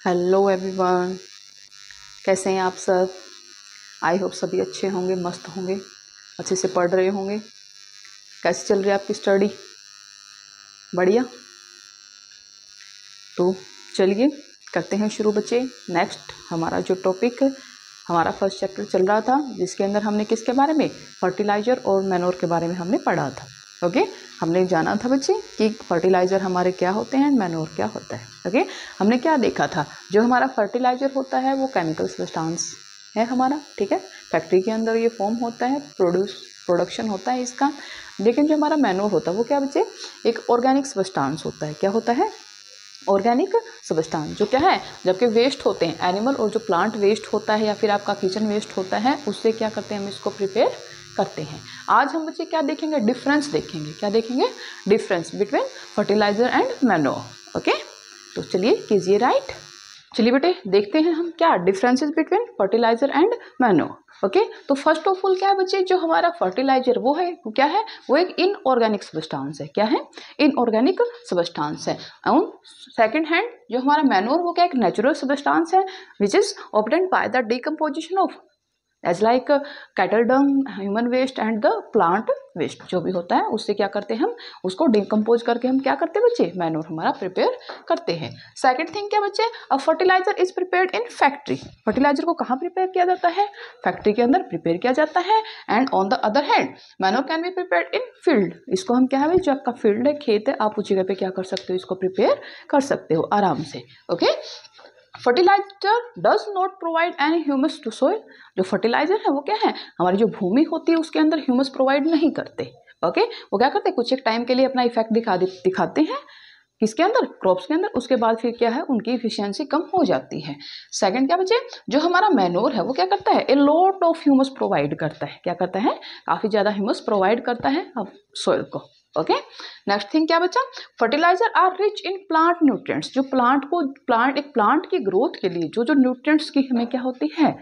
Hello everyone, कैसे हैं आप सब। आई होप सभी अच्छे होंगे, मस्त होंगे, अच्छे से पढ़ रहे होंगे। कैसे चल रही है आपकी स्टडी? बढ़िया। तो चलिए करते हैं शुरू बच्चे। नेक्स्ट हमारा जो टॉपिक, हमारा फर्स्ट चैप्टर चल रहा था जिसके अंदर हमने किसके बारे में, फर्टिलाइज़र और मैन्योर के बारे में हमने पढ़ा था। ओके, हमने जाना था बच्चे कि फर्टिलाइज़र हमारे क्या होते हैं, मैन्योर क्या होता है। ओके, हमने क्या देखा था, जो हमारा फर्टिलाइज़र होता है वो केमिकल सब्सटेंस है हमारा, ठीक है। फैक्ट्री के अंदर ये फॉर्म होता है, प्रोडक्शन होता है इसका। लेकिन जो हमारा मैन्योर होता है वो क्या बच्चे, एक ऑर्गेनिक सब्सटेंस होता है। क्या होता है? Organic substance. जो क्या है, जबकि वेस्ट होते हैं एनिमल और जो प्लांट वेस्ट होता है या फिर आपका किचन वेस्ट होता है, उससे क्या करते हैं, हम इसको प्रिपेयर करते हैं। आज हम बच्चे क्या देखेंगे, डिफरेंस देखेंगे। क्या देखेंगे? Difference between fertiliser and manure. Okay, तो चलिए कीजिए राइट। चलिए बेटे देखते हैं हम क्या differences between fertiliser and manure. Okay, तो फर्स्ट ऑफ ऑल क्या है बच्चे, जो हमारा फर्टिलाइजर वो है, वो क्या है, वो एक इनऑर्गेनिक सब्सटेंस है। क्या है? इनऑर्गेनिक सब्सटेंस है। और सेकंड हैंड जो हमारा मैन्योर वो क्या, एक नेचुरल सब्सटेंस है which is obtained by the decomposition of age like cattle dung, human waste and the plant waste. जो भी होता है उससे क्या करते हैं, हम उसको डिकम्पोज करके हम क्या करते हैं बच्चे, मैन्योर हमारा प्रिपेयर करते हैं। सेकंड थिंग क्या बच्चे, a fertiliser is prepared in factory. Fertiliser को कहाँ प्रिपेयर किया जाता है? फैक्ट्री के अंदर प्रिपेयर किया जाता है। And on the other hand manure can be prepared in field. इसको हम क्या है, जो आपका फील्ड है, खेत है, आप उस जगह पे क्या कर सकते हो, इसको प्रिपेयर कर सकते हो आराम से। Okay, fertiliser does not provide any humus to soil. जो फर्टिलाइजर है वो क्या है, हमारी जो भूमि होती है उसके अंदर ह्यूमस प्रोवाइड नहीं करते। ओके, वो क्या करते हैं, कुछ एक टाइम के लिए अपना इफेक्ट दिखाते हैं किसके अंदर, क्रॉप्स के अंदर। उसके बाद फिर क्या है, उनकी इफिशियंसी कम हो जाती है। सेकंड क्या बचे, जो हमारा मैन्योर है वो क्या करता है, a lot of humus provide करता है। क्या करता है? काफी ज्यादा ह्यूमस प्रोवाइड करता है सोइल को। ओके, नेक्स्ट थिंग क्या बचा, fertilisers are rich in plant nutrients. जो एक प्लांट की ग्रोथ के लिए जो न्यूट्रिएंट्स की हमें क्या होती है,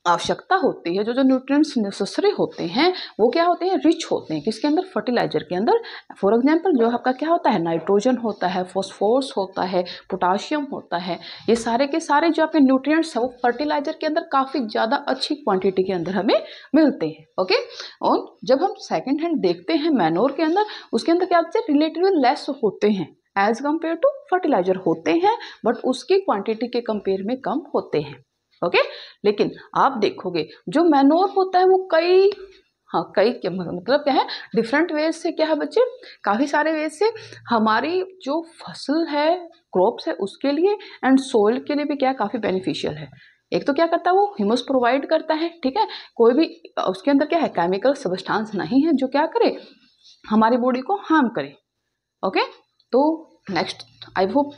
आवश्यकता होती है, जो न्यूट्रिएंट्स नेसेसरी होते हैं वो क्या होते हैं, रिच होते हैं। किसके अंदर? फर्टिलाइजर के अंदर। फॉर एग्जांपल जो आपका क्या होता है, नाइट्रोजन होता है, फॉस्फोरस होता है, पोटाशियम होता है। ये सारे के सारे जो आपके न्यूट्रिएंट्स है वो फर्टिलाइजर के अंदर काफ़ी ज़्यादा अच्छी क्वांटिटी के अंदर हमें मिलते हैं। ओके, और जब हम सेकेंड हैंड देखते हैं मैन्योर के अंदर, उसके अंदर क्या होते हैं, रिलेटिवली लेस होते हैं एज कम्पेयर टू फर्टिलाइजर होते हैं, बट उसकी क्वांटिटी के कंपेयर में कम होते हैं। ओके, लेकिन आप देखोगे जो मैन्योर होता है वो कई मतलब क्या है, डिफरेंट वेज से क्या है बच्चे, काफ़ी सारे वेज से हमारी जो फसल है, क्रॉप्स है, उसके लिए एंड सोइल के लिए भी क्या है, काफ़ी बेनिफिशियल है। एक तो क्या करता है, वो ह्यूमस प्रोवाइड करता है, ठीक है। कोई भी उसके अंदर क्या है, केमिकल सब्सटेंस नहीं है जो क्या करे, हमारी बॉडी को हार्म करे। ओके, तो नेक्स्ट आई होप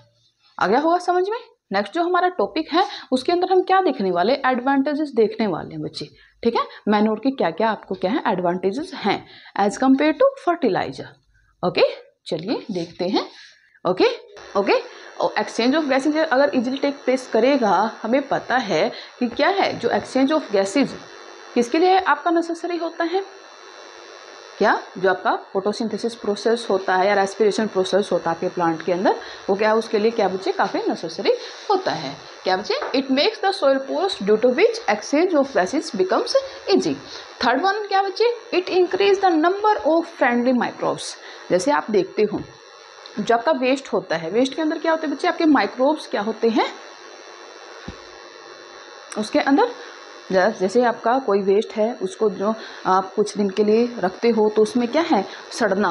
आ गया होगा समझ में। नेक्स्ट जो हमारा टॉपिक है उसके अंदर हम क्या देखने वाले, एडवांटेजेस देखने वाले हैं बच्चे, ठीक है। मैन्योर के क्या क्या आपको क्या है एडवांटेजेस हैं as compare to fertiliser. Okay, चलिए देखते हैं। ओके ओके, और एक्सचेंज ऑफ गैसेज अगर इजीली टेक प्लेस करेगा, हमें पता है कि क्या है, जो एक्सचेंज ऑफ गैसेज किसके लिए आपका नेसेसरी होता है, क्या, जो आपका फोटोसिंथेसिस प्रोसेस होता है या रेस्पिरेशन प्रोसेस होता है आपके प्लांट के अंदर, वो क्या है, उसके लिए क्या बच्चे काफ़ी नेसेसरी होता है। क्या बच्चे, it makes the soil pores due to which exchange of gases becomes easy. Third one क्या बच्चे, it increase the number of friendly microbes. जैसे आप देखते हो जो आपका वेस्ट होता है, वेस्ट के अंदर क्या होते हैं बच्चे, आपके माइक्रोब्स क्या होते हैं उसके अंदर। जैसे आपका कोई वेस्ट है, उसको जो आप कुछ दिन के लिए रखते हो तो उसमें क्या है, सड़ना,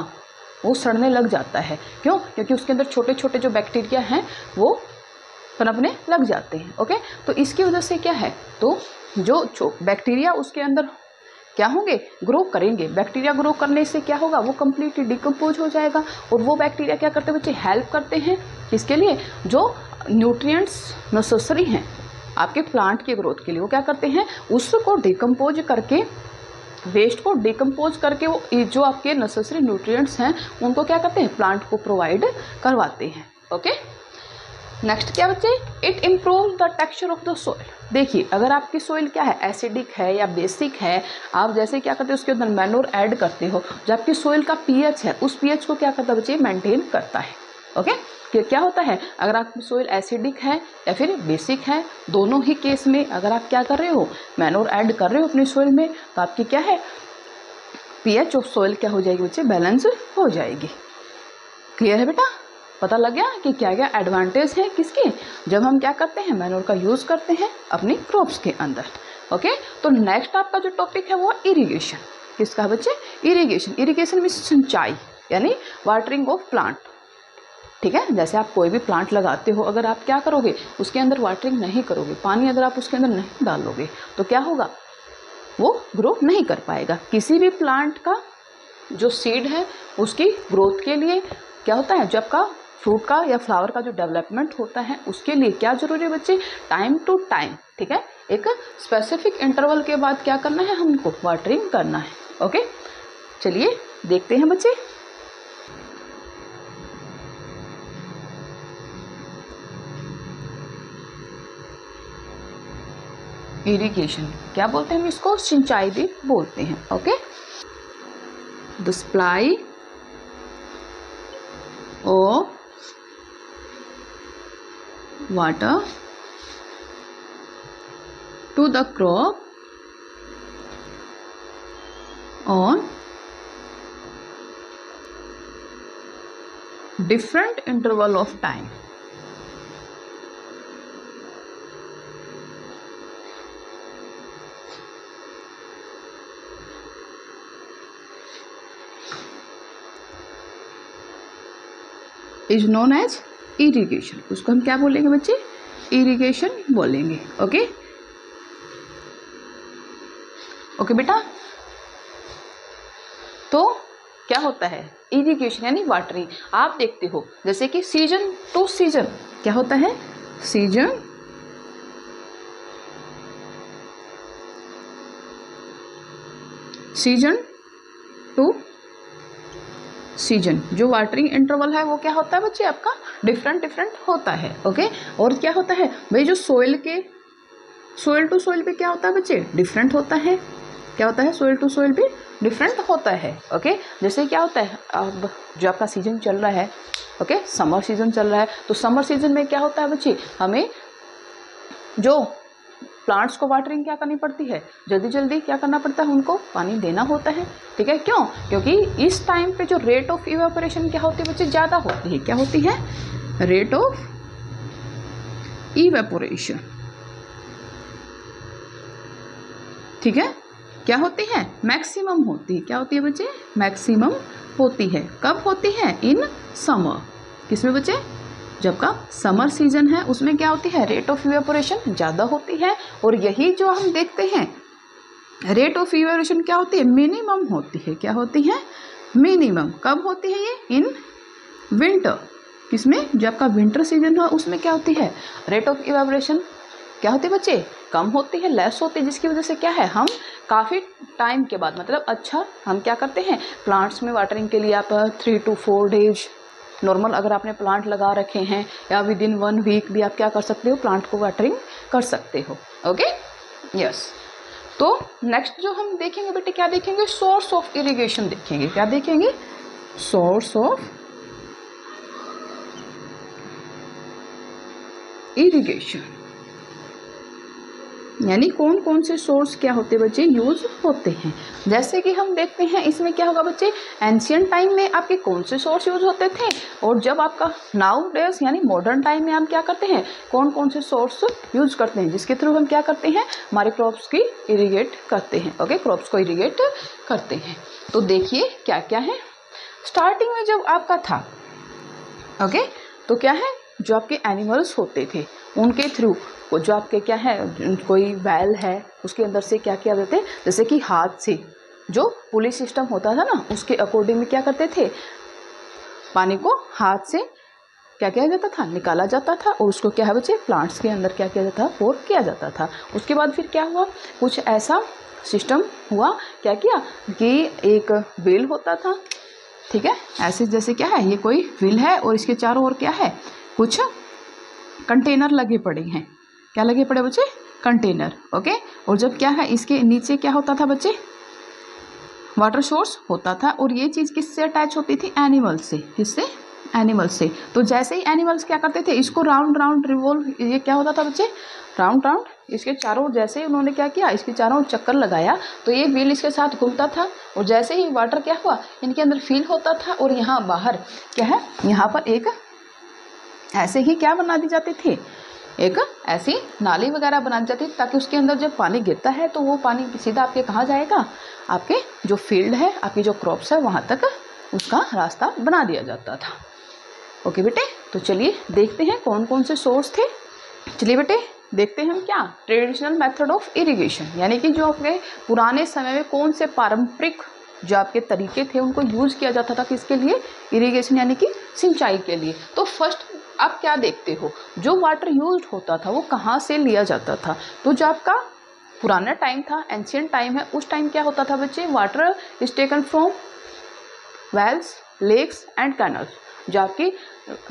वो सड़ने लग जाता है। क्यों? क्योंकि उसके अंदर छोटे छोटे जो बैक्टीरिया हैं वो पनपने लग जाते हैं। ओके, तो इसकी वजह से क्या है, तो जो बैक्टीरिया उसके अंदर क्या होंगे, ग्रो करेंगे। बैक्टीरिया ग्रो करने से क्या होगा, वो कम्प्लीटली डिकम्पोज हो जाएगा। और वो बैक्टीरिया क्या करते हैं बच्चे, हेल्प करते हैं किसके लिए, जो न्यूट्रिएंट्स नेसेसरी हैं आपके प्लांट की ग्रोथ के लिए, वो क्या करते हैं, उसको डिकम्पोज करके, वेस्ट को डिकम्पोज करके वो जो आपके नेसेसरी न्यूट्रिएंट्स हैं उनको क्या करते हैं, प्लांट को प्रोवाइड करवाते हैं। ओके, नेक्स्ट क्या बच्चे, it improve the texture of the soil. देखिए अगर आपकी सोइल क्या है, एसिडिक है या बेसिक है, आप जैसे क्या करते हो उसके अंदर मैन्योर ऐड करते हो, जो आपकी सोइल का पीएच है उस पीएच को क्या करता है बच्चे, मेंटेन करता है। ओके, कि क्या होता है, अगर आपकी सोइल एसिडिक है या फिर बेसिक है, दोनों ही केस में अगर आप क्या कर रहे हो, मैनोर ऐड कर रहे हो अपनी सोइल में, तो आपकी क्या है, पीएच ऑफ सोइल क्या हो जाएगी बच्चे, बैलेंस हो जाएगी। क्लियर है बेटा? पता लग गया कि क्या क्या एडवांटेज है किसके, जब हम क्या करते हैं, मैनोर का यूज़ करते हैं अपनी क्रॉप्स के अंदर। ओके, तो नेक्स्ट आपका जो टॉपिक है वो इरिगेशन। किसका बच्चे, इरिगेशन। इरिगेशन में सिंचाई यानी वाटरिंग ऑफ प्लांट। ठीक है, जैसे आप कोई भी प्लांट लगाते हो, अगर आप क्या करोगे, उसके अंदर वाटरिंग नहीं करोगे, पानी अगर आप उसके अंदर नहीं डालोगे तो क्या होगा, वो ग्रो नहीं कर पाएगा। किसी भी प्लांट का जो सीड है उसकी ग्रोथ के लिए क्या होता है, जब का फ्रूट का या फ्लावर का जो डेवलपमेंट होता है उसके लिए क्या जरूरी है बच्चे, टाइम टू टाइम। ठीक है, एक स्पेसिफिक इंटरवल के बाद क्या करना है, हमको वाटरिंग करना है। ओके, चलिए देखते हैं बच्चे। इरिगेशन क्या बोलते हैं हम इसको, सिंचाई भी बोलते हैं। Okay, the supply of water to the crop on different interval of time। Is known as irrigation. उसको हम क्या बोलेंगे बच्चे, इरिगेशन बोलेंगे। ओके ओके बेटा, तो क्या होता है इरिगेशन यानी वाटरिंग। आप देखते हो जैसे कि सीजन टू सीजन क्या होता है, सीजन टू सीजन जो वाटरिंग इंटरवल है वो क्या होता है बच्चे, आपका डिफरेंट होता है। ओके, और क्या होता है भाई, जो सोइल टू सोइल पे क्या होता है बच्चे, डिफरेंट होता है। क्या होता है, सोइल टू सोइल भी डिफरेंट होता है। ओके, जैसे क्या होता है, अब जो आपका सीजन चल रहा है, ओके समर सीजन चल रहा है, तो समर सीजन में क्या होता है बच्चे, हमें जो प्लांट्स को वाटरिंग क्या करनी पड़ती है, जल्दी जल्दी क्या करना पड़ता है, उनको पानी देना होता है। ठीक है, क्यों, क्योंकि इस टाइम पे जो रेट ऑफ इवेपोरेशन क्या होती है बच्चे, ज़्यादा होती है। क्या होती है, रेट ऑफ इवेपोरेशन। ठीक है, क्या होती है, मैक्सिमम होती है। क्या होती है बच्चे, मैक्सिमम होती है। कब होती है, इन समर। किसमें बच्चे, जब का समर सीजन है उसमें क्या होती है, रेट ऑफ इवेपोरेशन ज़्यादा होती है। और यही जो हम देखते हैं रेट ऑफ इवेपोरेशन क्या होती है, मिनिमम होती है। क्या होती है, मिनिमम। कब होती है ये, इन विंटर। किसमें, जब का विंटर सीजन हो उसमें क्या होती है, रेट ऑफ इवेपोरेशन क्या होती है बच्चे, कम होती है, लेस होती है। जिसकी वजह से क्या है, हम काफ़ी टाइम के बाद मतलब अच्छा हम क्या करते हैं, प्लांट्स में वाटरिंग के लिए आप 3 to 4 days नॉर्मल अगर आपने प्लांट लगा रखे हैं या विद इन 1 week भी आप क्या कर सकते हो, प्लांट को वाटरिंग कर सकते हो। ओके यस, तो नेक्स्ट जो हम देखेंगे बेटे, क्या देखेंगे, सोर्स ऑफ इरिगेशन देखेंगे। क्या देखेंगे, सोर्स ऑफ इरिगेशन यानी कौन कौन से सोर्स क्या होते हैं बच्चे, यूज होते हैं। जैसे कि हम देखते हैं इसमें क्या होगा बच्चे, एंशियंट टाइम में आपके कौन से सोर्स यूज होते थे, और जब आपका नाउ डेज यानी मॉडर्न टाइम में हम क्या करते हैं, कौन कौन से सोर्स यूज करते हैं, जिसके थ्रू हम क्या करते हैं, हमारे क्रॉप्स की इरिगेट करते हैं। ओके, क्रॉप्स को इरिगेट करते हैं। तो देखिए क्या क्या है। स्टार्टिंग में जब आपका था, ओके, तो क्या है, जो आपके एनिमल्स होते थे उनके थ्रू जो आपके क्या है, कोई वेल है उसके अंदर से क्या किया जाते, जैसे कि हाथ से जो पुली सिस्टम होता था ना, उसके अकॉर्डिंग में क्या करते थे, पानी को हाथ से क्या किया जाता था, निकाला जाता था, और उसको क्या है बच्चे, प्लांट्स के अंदर क्या किया जाता था, पोर किया जाता था। उसके बाद फिर क्या हुआ, कुछ ऐसा सिस्टम हुआ, क्या किया कि एक व्हील होता था। ठीक है, ऐसे जैसे क्या है, ये कोई व्हील है और इसके चारों ओर क्या है, कुछ कंटेनर लगे पड़े हैं। क्या लगे पड़े बच्चे, कंटेनर। ओके, और जब क्या है, इसके नीचे क्या होता था बच्चे, वाटर सोर्स होता था। और ये चीज़ किससे अटैच होती थी, एनिमल से। किससे, एनिमल्स से। तो जैसे ही एनिमल्स क्या करते थे, इसको राउंड राउंड रिवॉल्व, ये क्या होता था बच्चे, राउंड राउंड इसके चारों, जैसे ही उन्होंने क्या किया, इसके चारों चक्कर लगाया तो ये व्हील इसके साथ घूमता था, और जैसे ही वाटर क्या हुआ इनके अंदर फील होता था, और यहाँ बाहर क्या है, यहाँ पर एक ऐसे ही क्या बना दी जाती थी, एक ऐसी नाली वगैरह बना दी जाती, ताकि उसके अंदर जब पानी गिरता है तो वो पानी सीधा आपके कहाँ जाएगा, आपके जो फील्ड है, आपकी जो क्रॉप्स है वहाँ तक उसका रास्ता बना दिया जाता था। ओके बेटे, तो चलिए देखते हैं कौन कौन से सोर्स थे। चलिए बेटे देखते हैं हम क्या, ट्रेडिशनल मेथड ऑफ इरिगेशन, यानी कि जो आपके पुराने समय में कौन से पारंपरिक जो आपके तरीके थे उनको यूज़ किया जाता था, किसके लिए, इरिगेशन यानी कि सिंचाई के लिए। तो फर्स्ट आप क्या देखते हो, जो वाटर यूज होता था वो कहाँ से लिया जाता था। तो जो आपका पुराना टाइम था, एंशियंट टाइम है, उस टाइम क्या होता था बच्चे, water is taken from wells, lakes and canals, जो आपकी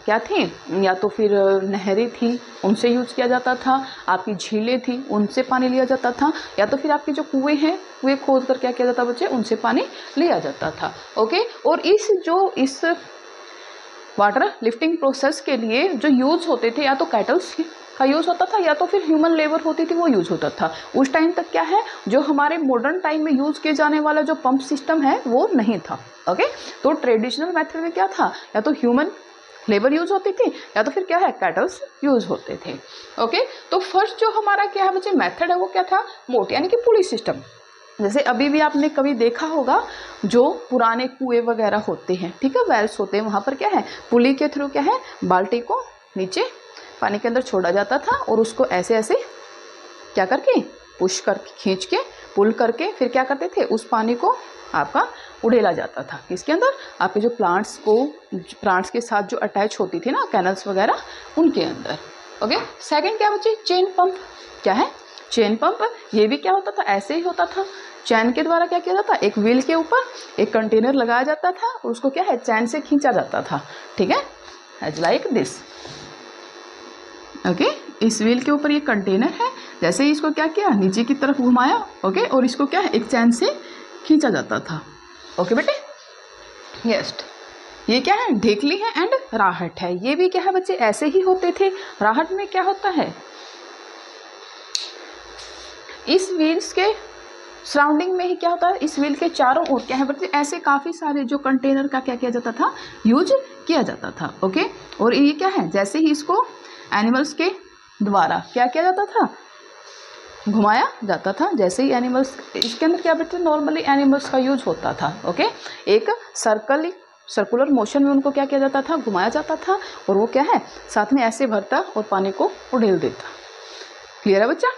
क्या थी, या तो फिर नहरें थी उनसे यूज किया जाता था, आपकी झीलें थी उनसे पानी लिया जाता था, या तो फिर आपके जो कुएं हैं कुएं खोद कर क्या किया जाता बच्चे, उनसे पानी लिया जाता था। ओके, और इस वाटर लिफ्टिंग प्रोसेस के लिए जो यूज होते थे, या तो कैटल्स का यूज होता था, या तो फिर ह्यूमन लेबर होती थी वो यूज होता था। उस टाइम तक क्या है, जो हमारे मॉडर्न टाइम में यूज किए जाने वाला जो पंप सिस्टम है वो नहीं था। ओके, तो ट्रेडिशनल मेथड में क्या था, या तो ह्यूमन लेबर यूज होती थी, या तो फिर क्या है, कैटल्स यूज होते थे। ओके, तो फर्स्ट जो हमारा क्या है बच्चे मेथड है वो क्या था, मोट यानी कि पुली सिस्टम। जैसे अभी भी आपने कभी देखा होगा, जो पुराने कुएं वगैरह होते हैं, ठीक है, वेल्स होते हैं, वहाँ पर क्या है, पुली के थ्रू क्या है, बाल्टी को नीचे पानी के अंदर छोड़ा जाता था, और उसको ऐसे ऐसे क्या करके पुश करके खींच के पुल करके फिर क्या करते थे, उस पानी को आपका उड़ेला जाता था किसके अंदर, आपके जो प्लांट्स के साथ जो अटैच होती थी ना कैनल्स वगैरह, उनके अंदर। ओके, सेकंड क्या बच्चे, चेन पंप। क्या है, चेन पंप। ये भी क्या होता था, ऐसे ही होता था, चैन के द्वारा क्या किया जाता, एक व्हील के ऊपर एक कंटेनर लगाया जाता था, और उसको क्या है, चैन से खींचा जाता था, ठीक है, एज लाइक दिस। ओके, इस व्हील के ऊपर ये कंटेनर है, जैसे ही इसको क्या किया, नीचे की तरफ घुमाया, ओके, और इसको क्या है, एक चैन से खींचा जाता था। ओके बेटे, यस, ये क्या है, ढेकली है एंड राहट है। ये भी क्या है बच्चे, ऐसे ही होते थे। राहट में क्या होता है, इस व्हील्स के सराउंडिंग में ही क्या होता है, इस व्हील के चारों ओर क्या है बच्चे, ऐसे काफ़ी सारे जो कंटेनर का क्या किया जाता था, यूज किया जाता था। ओके, और ये क्या है, जैसे ही इसको एनिमल्स के द्वारा क्या किया जाता था, घुमाया जाता था, जैसे ही एनिमल्स, इसके अंदर क्या बच्चे, नॉर्मली एनिमल्स का यूज होता था। ओके, एक सर्कुलर मोशन में उनको क्या किया जाता था, घुमाया जाता था, और वो क्या है, साथ में ऐसे भरता और पानी को उड़ेल देता। क्लियर है बच्चा?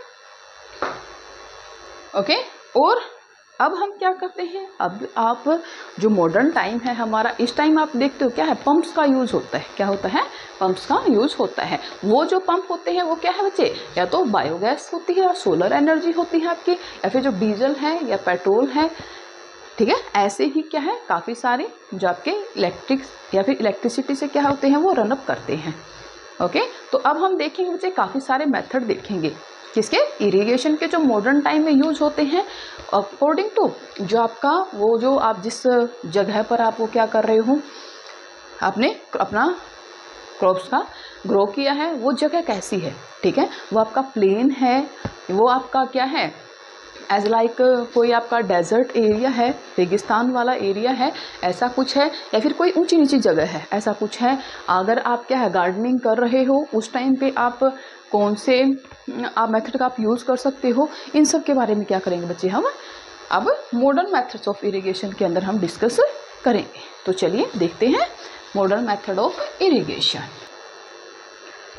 ओके, और अब हम क्या करते हैं, अब आप जो मॉडर्न टाइम है हमारा, इस टाइम आप देखते हो क्या है, पंप्स का यूज़ होता है। क्या होता है, पंप्स का यूज़ होता है। वो जो पंप होते हैं वो क्या है बच्चे, या तो बायोगैस होती है, या सोलर एनर्जी होती है आपकी, या फिर जो डीजल है या पेट्रोल है, ठीक है, ऐसे ही क्या है, काफ़ी सारे जो आपके इलेक्ट्रिक या फिर इलेक्ट्रिसिटी से क्या होते हैं, वो रनअप करते हैं। ओके, तो अब हम देखेंगे बच्चे, काफ़ी सारे मेथड देखेंगे किसके, इरिगेशन के, जो मॉडर्न टाइम में यूज होते हैं, अकॉर्डिंग टू जो आपका वो जो आप जिस जगह पर आप वो क्या कर रहे हो, आपने अपना क्रॉप्स का ग्रो किया है, वो जगह कैसी है, ठीक है, वो आपका प्लेन है, वो आपका क्या है, एज लाइक कोई आपका डेजर्ट एरिया है, रेगिस्तान वाला एरिया है, ऐसा कुछ है, या फिर कोई ऊंची नीची जगह है, ऐसा कुछ है। अगर आप क्या है, गार्डनिंग कर रहे हो, उस टाइम पे आप कौन से आप मेथड का आप यूज़ कर सकते हो, इन सब के बारे में क्या करेंगे बच्चे, हम अब मॉडर्न मेथड्स ऑफ इरिगेशन के अंदर हम डिस्कस करेंगे। तो चलिए देखते हैं मॉडर्न मेथड ऑफ इरिगेशन।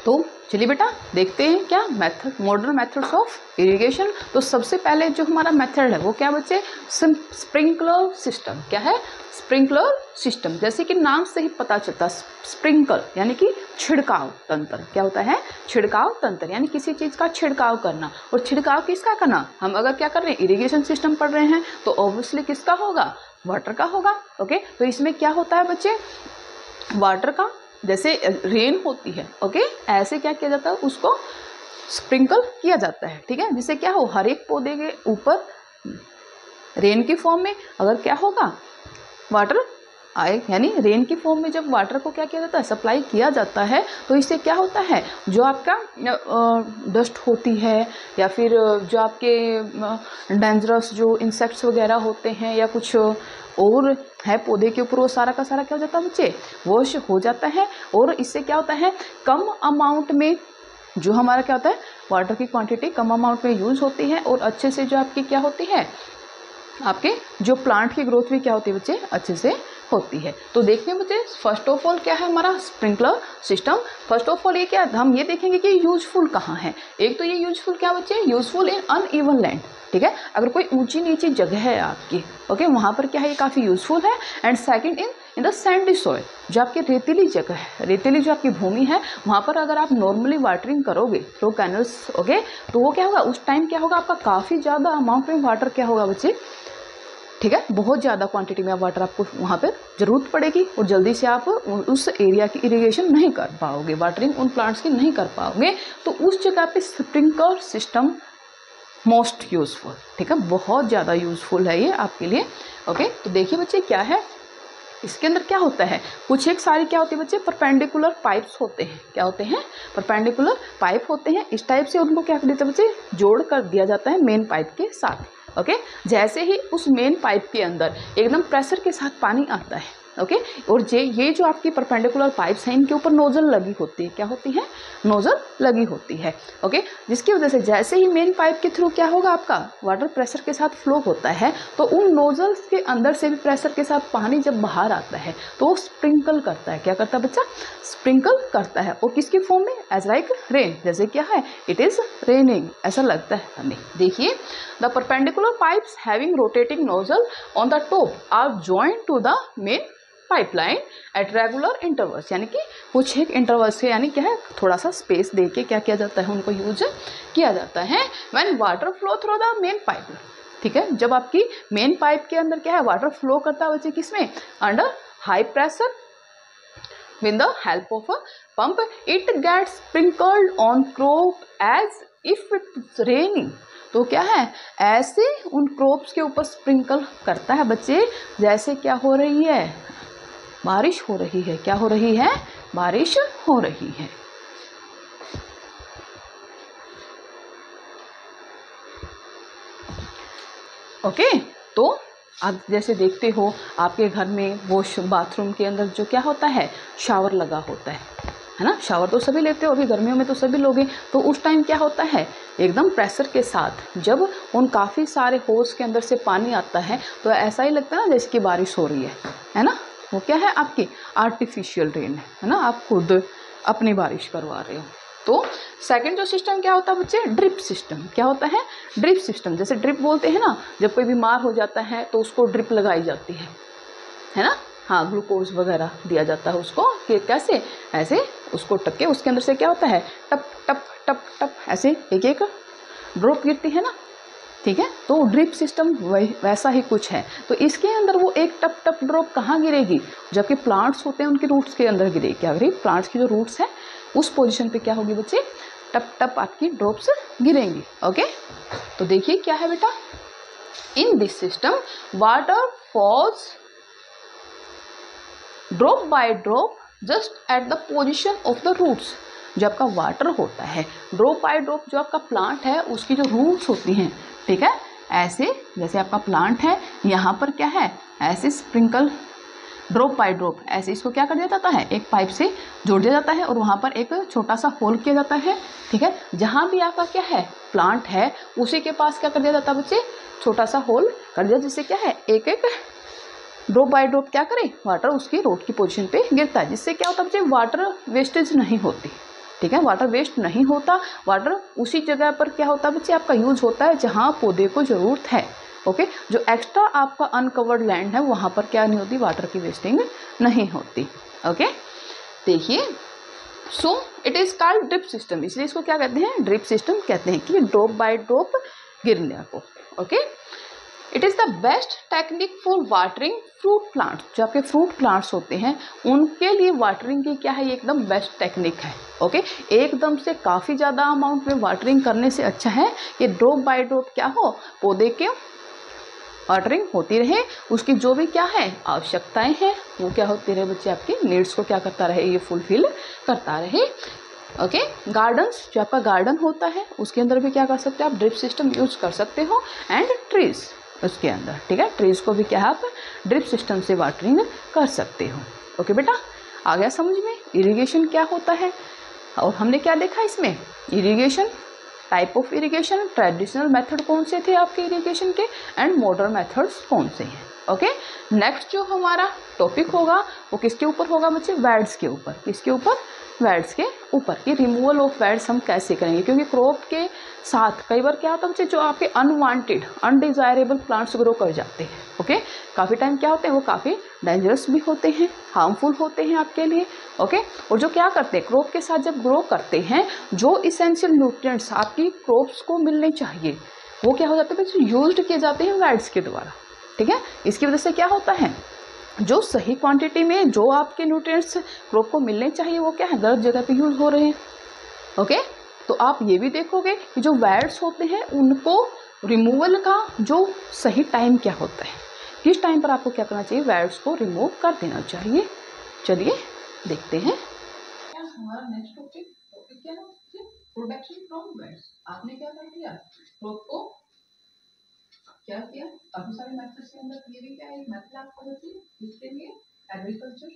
तो चलिए बेटा देखते हैं क्या method, modern methods of irrigation. तो सबसे पहले जो हमारा मेथड है वो क्या बच्चे, स्प्रिंकलर सिस्टम। क्या है, स्प्रिंकलर सिस्टम। जैसे कि नाम से ही पता चलता, स्प्रिंकल यानी कि छिड़काव तंत्र। क्या होता है, छिड़काव तंत्र, यानी किसी चीज़ का छिड़काव करना। और छिड़काव किसका करना, हम अगर क्या कर रहे हैं, इरिगेशन सिस्टम पढ़ रहे हैं, तो ऑब्वियसली किसका होगा, वाटर का होगा। ओके, तो इसमें क्या होता है बच्चे, वाटर का, जैसे रेन होती है, ओके, ऐसे क्या किया जाता है, उसको स्प्रिंकल किया जाता है, ठीक है, जिससे क्या हो, हर एक पौधे के ऊपर रेन की फॉर्म में अगर क्या होगा, वाटर आए, यानी रेन की फॉर्म में जब वाटर को क्या किया जाता है, सप्लाई किया जाता है, तो इससे क्या होता है, जो आपका डस्ट होती है या फिर जो आपके डेंजरस जो इंसेक्ट्स वगैरह होते हैं या कुछ और है पौधे के ऊपर, वो सारा का सारा क्या हो जाता है बच्चे, वॉश हो जाता है। और इससे क्या होता है, कम अमाउंट में जो हमारा क्या होता है, वाटर की क्वांटिटी कम अमाउंट में यूज़ होती है और अच्छे से जो आपकी क्या होती है, आपके जो प्लांट की ग्रोथ भी क्या होती है बच्चे, अच्छे से होती है। तो देखिए बच्चे, फर्स्ट ऑफ ऑल क्या है हमारा sprinkler system. First of all ये क्या, हम ये देखेंगे कि यूजफुल कहाँ है। एक तो ये यूजफुल क्या बच्चे, यूजफुल इन अनइवन लैंड, ठीक है, अगर कोई ऊंची नीची जगह है आपकी, ओके, वहाँ पर क्या है, ये काफ़ी यूजफुल है। And second in the Sandy soil, जो आपकी रेतीली जगह है, रेतीली जो आपकी भूमि है, वहाँ पर अगर आप नॉर्मली वाटरिंग करोगे थ्रू कैनल्स, ओके, तो वो क्या होगा, उस टाइम क्या होगा, आपका काफ़ी ज़्यादा अमाउंट में वाटर क्या होगा बच्चे, ठीक है, बहुत ज़्यादा क्वांटिटी में वाटर आपको वहाँ पर ज़रूरत पड़ेगी और जल्दी से आप उस एरिया की इरिगेशन नहीं कर पाओगे, वाटरिंग उन प्लांट्स की नहीं कर पाओगे। तो उस जगह पे स्प्रिंकलर सिस्टम मोस्ट यूजफुल, ठीक है, बहुत ज़्यादा यूजफुल है ये आपके लिए। ओके, तो देखिए बच्चे क्या है, इसके अंदर क्या होता है, कुछ एक सारी क्या होती है बच्चे, परपेंडिकुलर पाइप्स होते हैं। क्या होते हैं, परपेंडिकुलर पाइप होते हैं। इस टाइप से उनको क्या कर देते हैं बच्चे, जोड़ कर दिया जाता है मेन पाइप के साथ। ओके, जैसे ही उस मेन पाइप के अंदर एकदम प्रेशर के साथ पानी आता है, ओके, और ये जो आपकी परपेंडिकुलर पाइप्स हैं, इनके ऊपर नोजल लगी होती है। क्या होती है, नोजल लगी होती है। ओके, जिसकी वजह से जैसे ही मेन पाइप के थ्रू क्या होगा, आपका वाटर प्रेशर के साथ फ्लो होता है, तो उन नोजल्स के अंदर से भी प्रेशर के साथ पानी जब बाहर आता है तो वो स्प्रिंकल करता है। क्या करता है बच्चा, स्प्रिंकल करता है। और किसकी फॉर्म में, एज लाइक रेन, जैसे क्या है, इट इज रेनिंग, ऐसा लगता है हमें। देखिए, the perpendicular pipes having rotating nozzle on the top are joined to the main pipeline at regular intervals, यानी कि कुछ एक इंटरवल से, यानी क्या है, थोड़ा सा स्पेस दे के क्या किया जाता है, उनको यूज किया जाता है। When water flow through the main pipe, ठीक है, जब आपकी मेन पाइप के अंदर क्या है, वाटर फ्लो करता है बच्चे, किसमें, under high pressure, with the help of a pump, it gets sprinkled on crop as if it's raining। तो क्या है, ऐसे उन क्रॉप्स के ऊपर स्प्रिंकल करता है बच्चे, जैसे क्या हो रही है, बारिश हो रही है। क्या हो रही है, बारिश हो रही है। ओके, तो आप जैसे देखते हो आपके घर में वॉश बाथरूम के अंदर जो क्या होता है, शावर लगा होता है ना, शावर तो सभी लेते हो, अभी गर्मियों में तो सभी लोग हैं। तो उस टाइम क्या होता है, एकदम प्रेशर के साथ जब उन काफ़ी सारे होस के अंदर से पानी आता है, तो ऐसा ही लगता है ना जैसे कि बारिश हो रही है ना। वो क्या है, आपकी आर्टिफिशियल रेन है ना, आप खुद अपनी बारिश करवा रहे हो। तो सेकंड जो सिस्टम क्या होता है बच्चे, ड्रिप सिस्टम। क्या होता है, ड्रिप सिस्टम, जैसे ड्रिप बोलते हैं ना, जब कोई बीमार हो जाता है तो उसको ड्रिप लगाई जाती है ना, हाँ, ग्लूकोज वगैरह दिया जाता है उसको, कि कैसे, ऐसे उसको टपके, उसके अंदर से क्या होता है, टप टप टप टप ऐसे एक एक ड्रॉप गिरती है ना, ठीक है। तो ड्रिप सिस्टम वैसा ही कुछ है। तो इसके अंदर वो एक टप टप ड्रॉप कहाँ गिरेगी, जबकि प्लांट्स होते हैं उनके रूट्स के अंदर गिरेगी। क्या गिरेगी, प्लांट्स की जो रूट्स है उस पोजीशन पे क्या होगी बच्चे, टप टप आपकी ड्रॉप्स गिरेंगी। ओके, तो देखिए क्या है बेटा, in this system water falls drop by drop just at the position of the roots. जो आपका वाटर होता है ड्रॉप बाय ड्रॉप, जो आपका प्लांट है उसकी जो रूट्स होती हैं, ठीक है, ऐसे जैसे आपका प्लांट है यहाँ पर क्या है, ऐसे स्प्रिंकल ड्रॉप बाय ड्रॉप, ऐसे इसको क्या कर दिया जाता है, एक पाइप से जोड़ दिया जाता है और वहाँ पर एक छोटा सा होल किया जाता है, ठीक है। जहाँ भी आपका क्या है प्लांट है उसी के पास क्या कर दिया जाता है बच्चे, छोटा सा होल कर दिया, जिससे क्या है एक एक ड्रॉप बाय ड्रॉप क्या करे, वाटर उसकी रोड की पोजीशन पे गिरता है, जिससे क्या होता है बच्चे, वाटर वेस्टेज नहीं होती, ठीक है, वाटर वेस्ट नहीं होता। वाटर उसी जगह पर क्या होता है बच्चे, आपका यूज होता है जहाँ पौधे को ज़रूरत है। ओके, जो एक्स्ट्रा आपका अनकवर्ड लैंड है वहाँ पर क्या नहीं होती, वाटर की वेस्टिंग नहीं होती। ओके, देखिए, so it is called drip system, इसलिए इसको क्या कहते हैं, ड्रिप सिस्टम कहते हैं, कि ड्रॉप बाय ड्रॉप गिरने को। Okay, it is the best technique for watering fruit plants. जो आपके फ्रूट प्लांट्स होते हैं उनके लिए वाटरिंग की क्या है, ये एकदम बेस्ट टेक्निक है। ओके, एकदम से काफ़ी ज़्यादा अमाउंट में वाटरिंग करने से अच्छा है कि ड्रॉप बाय ड्रॉप क्या हो, पौधे के वाटरिंग होती रहे, उसकी जो भी क्या है आवश्यकताएं हैं वो क्या होती रहे बच्चे, आपकी नीड्स को क्या करता रहे, ये फुलफिल करता रहे। ओके, गार्डन्स, जो आपका गार्डन होता है उसके अंदर भी क्या कर सकते हो आप, ड्रिप सिस्टम यूज कर सकते हो। एंड ट्रीज उसके अंदर, ठीक है, ट्रीज को भी क्या है आप ड्रिप सिस्टम से वाटरिंग कर सकते हो। ओके बेटा, आ गया समझ में इरिगेशन क्या होता है। और हमने क्या देखा इसमें, irrigation, type of irrigation, traditional method कौन से थे आपके इरिगेशन के, एंड मॉडर्न मेथड्स कौन से हैं। ओके, नेक्स्ट जो हमारा टॉपिक होगा वो किसके ऊपर होगा बच्चे, वेड्स के ऊपर। किसके ऊपर, वेड्स के ऊपर। कि रिमूवल ऑफ वेड्स हम कैसे करेंगे, क्योंकि क्रॉप के साथ कई बार क्या होता है बच्चे, जो आपके अनवांटेड अनडिजायरेबल प्लांट्स ग्रो कर जाते हैं। ओके, काफ़ी टाइम क्या होते हैं वो काफ़ी डेंजरस भी होते हैं, हार्मफुल होते हैं आपके लिए। ओके, और जो क्या करते हैं क्रॉप के साथ जब ग्रो करते हैं, जो इसेंशियल न्यूट्रिएंट्स आपकी क्रॉप्स को मिलने चाहिए वो क्या हो जाते हैं बच्चे, यूज्ड किए जाते हैं वेड्स के द्वारा। ठीक है, इसकी वजह से क्या होता है, जो सही क्वांटिटी में जो आपके न्यूट्रिएंट्स क्रॉप को मिलने चाहिए वो क्या है गलत जगह पे यूज हो रहे हैं। ओके, तो आप ये भी देखोगे कि जो वेड्स होते हैं उनको रिमूवल का जो सही टाइम क्या होता है, किस टाइम पर आपको क्या करना चाहिए, वेड्स को रिमूव कर देना चाहिए। चलिए देखते हैं क्या हमारा नेक्स्ट टॉपिक क्या है, प्रोटेक्शन फ्रॉम वेड्स। आपने क्या कर दिया, क्रॉप को क्या किया, काफी सारे मेथड्स के अंदर ये भी क्या है, एक मेथड आपको होती है जिसके लिए एग्रीकल्चर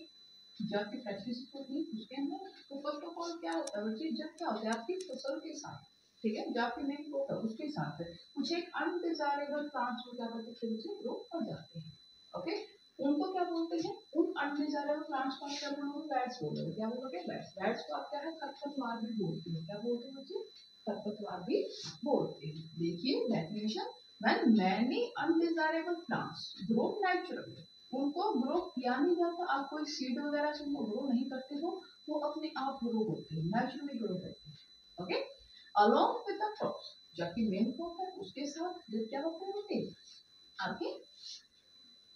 जो आपकी प्रैक्टिस होती है उसके अंदर। तो फर्स्ट ऑफ ऑल क्या होता है बच्चे, जब क्या होता है आपकी फसल के साथ, ठीक है, जो आपकी मेन क्रॉप है उसके साथ कुछ एक अनडिजायरेबल प्लांट्स हो जाते हैं फिर से ग्रो कर जाते हैं। ओके, उनको क्या बोलते हैं, उन अनडिजायरेबल प्लांट्स को क्या बोलोगे, वेड्स बोलोगे। क्या बोलोगे, वेड्स। वेड्स को आप क्या है खरपतवार भी बोलते हैं। क्या बोलते हैं बच्चे, खरपतवार भी बोलते हैं। देखिए definition, when many undesirable plants grow naturally, उनको ग्रो किया नहीं जाता, आप कोई सीड वगैरह से उनको ग्रो नहीं करते हो, वो अपने आप ग्रो होते हैं, नेचुरली ग्रो करते हैं। Okay, along with the crops, जबकि मेन क्रॉप है उसके साथ जब क्या होते हैं आपके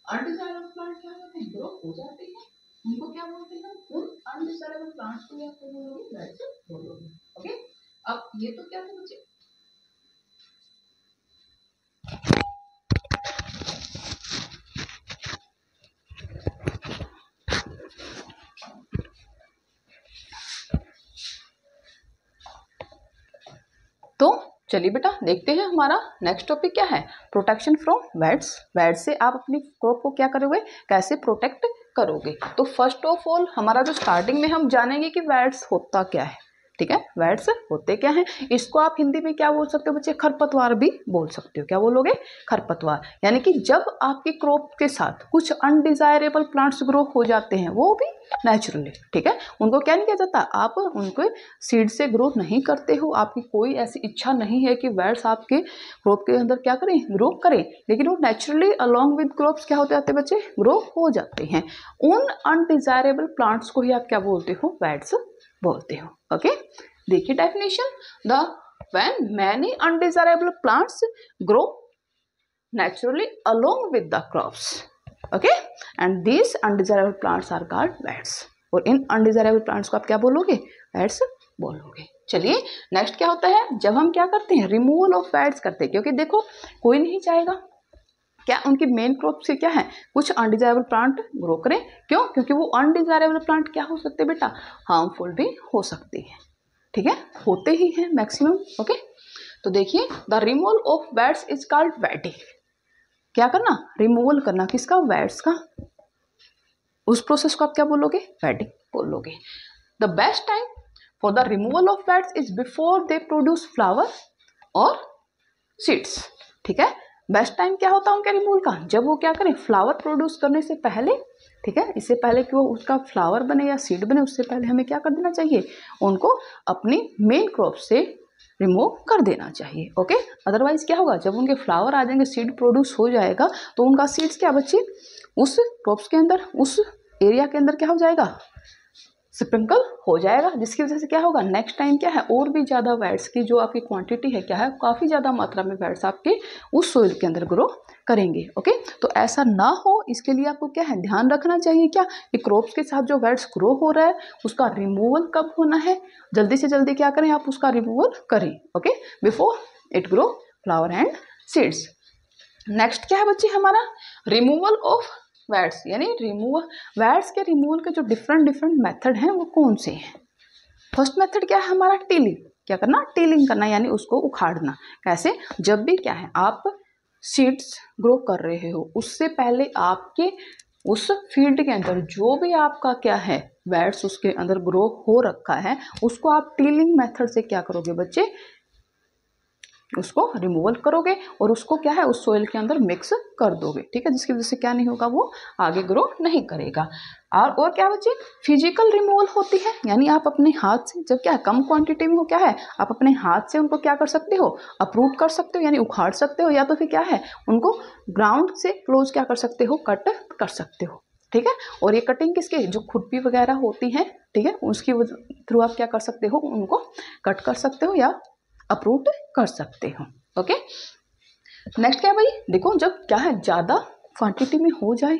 अनडिजायरेबल प्लांट क्या होते हैं, ग्रो हो जाते हैं। उनको क्या बोलते हैं, उन अनडिजायरेबल प्लांट्स को आप बोलोगे, वैसे बोलोगे। ओके, अब ये तो क्या था बच्चे, तो चलिए बेटा देखते हैं हमारा नेक्स्ट टॉपिक क्या है, प्रोटेक्शन फ्रॉम वेड्स। वेड्स से आप अपनी क्रॉप को क्या करोगे, कैसे प्रोटेक्ट करोगे। तो फर्स्ट ऑफ ऑल हमारा जो स्टार्टिंग में हम जानेंगे कि वेड्स होता क्या है। ठीक है, वेड्स होते क्या हैं, इसको आप हिंदी में क्या बोल सकते हो बच्चे, खरपतवार भी बोल सकते हो। क्या बोलोगे, खरपतवार। यानी कि जब आपकी क्रॉप के साथ कुछ अनडिजायरेबल प्लांट्स ग्रो हो जाते हैं वो भी नेचुरली, ठीक है, उनको क्या नहीं किया जाता, आप उनको सीड से ग्रो नहीं करते हो, आपकी कोई ऐसी इच्छा नहीं है कि वेड्स आपके क्रॉप के अंदर क्या करें, ग्रो करें, लेकिन वो नेचुरली अलोंग विद क्रॉप्स क्या होते जाते बच्चे, ग्रो हो जाते हैं। उन अनडिजायरेबल प्लांट्स को ही आप क्या बोलते हो, वेड्स बोलते हो। ओके, देखिए definition, the when many undesirable plants grow naturally along with the crops, okay, and these undesirable plants are called weeds। और इन अनडिजायरेबल प्लांट्स को आप क्या बोलोगे, वेड्स बोलोगे। चलिए नेक्स्ट क्या होता है, जब हम क्या करते हैं, रिमूवल ऑफ वेड्स करते हैं, क्योंकि देखो कोई नहीं चाहेगा क्या उनकी मेन क्रॉप से क्या है कुछ अनडिजायरेबल प्लांट ग्रो करें। क्यों, क्योंकि वो अनडिजायरेबल प्लांट क्या हो सकते हैं बेटा, हार्मफुल भी हो सकते हैं। ठीक है, होते ही हैं मैक्सिमम। ओके, तो देखिए the removal of weds is called wedding. क्या करना, रिमूवल करना, किसका, वेड्स का। उस प्रोसेस को आप क्या बोलोगे, वेडिंग बोलोगे। The best time for the removal of weds is before they produce flower और सीड्स। ठीक है, बेस्ट टाइम क्या होता है उनके रिमूवल का, जब वो क्या करें, फ्लावर प्रोड्यूस करने से पहले। ठीक है, इससे पहले कि वो उसका फ्लावर बने या सीड बने, उससे पहले हमें क्या कर देना चाहिए, उनको अपनी मेन क्रॉप से रिमूव कर देना चाहिए। ओके, अदरवाइज क्या होगा, जब उनके फ्लावर आ जाएंगे, सीड प्रोड्यूस हो जाएगा, तो उनका सीड्स क्या बच्चे उस क्रॉप्स के अंदर, उस एरिया के अंदर क्या हो जाएगा, स्प्रिंकल हो जाएगा, जिसकी वजह से क्या होगा, नेक्स्ट टाइम क्या है, और भी ज़्यादा वेड्स की जो आपकी क्वांटिटी है क्या है, काफ़ी ज़्यादा मात्रा में वेड्स आपके उस सोइल के अंदर ग्रो करेंगे। ओके, तो ऐसा ना हो इसके लिए आपको क्या है, ध्यान रखना चाहिए क्या, कि क्रॉप्स के साथ जो वेड्स ग्रो हो रहा है उसका रिमूवल कब होना है, जल्दी से जल्दी क्या करें, आप उसका रिमूवल करें। Okay, before it grow flower and seeds. Next क्या है बच्चे हमारा रिमूवल ऑफ वेड्स, यानी वेड्स के रिमूवल के जो डिफरेंट मेथड हैं वो कौन से हैं। फर्स्ट मेथड क्या है हमारा टीलिंग, क्या करना, टीलिंग करना, यानी उसको उखाड़ना। कैसे, जब भी क्या है आप सीड्स ग्रो कर रहे हो उससे पहले आपके उस फील्ड के अंदर जो भी आपका क्या है वेड्स उसके अंदर ग्रो हो रखा है उसको आप टीलिंग मेथड से क्या करोगे बच्चे, उसको रिमूवल करोगे और उसको क्या है उस सोइल के अंदर मिक्स कर दोगे, ठीक है, जिसकी वजह से क्या नहीं होगा, वो आगे ग्रो नहीं करेगा। और क्या बच्चे, फिजिकल रिमूवल होती है, यानी आप अपने हाथ से, जब क्या है कम क्वांटिटी में हो, क्या है आप अपने हाथ से उनको क्या कर सकते हो, अपरूट कर सकते हो, यानी उखाड़ सकते हो, या तो फिर क्या है उनको ग्राउंड से क्लोज क्या कर सकते हो, कट कर सकते हो, ठीक है। और ये कटिंग किसके, जो खुरपी वगैरह होती है, ठीक है, उसकी थ्रू आप क्या कर सकते हो, उनको कट कर सकते हो या अप्रूव कर सकते हो। ओके, नेक्स्ट क्या है भाई, देखो जब क्या है ज़्यादा क्वांटिटी में हो जाए,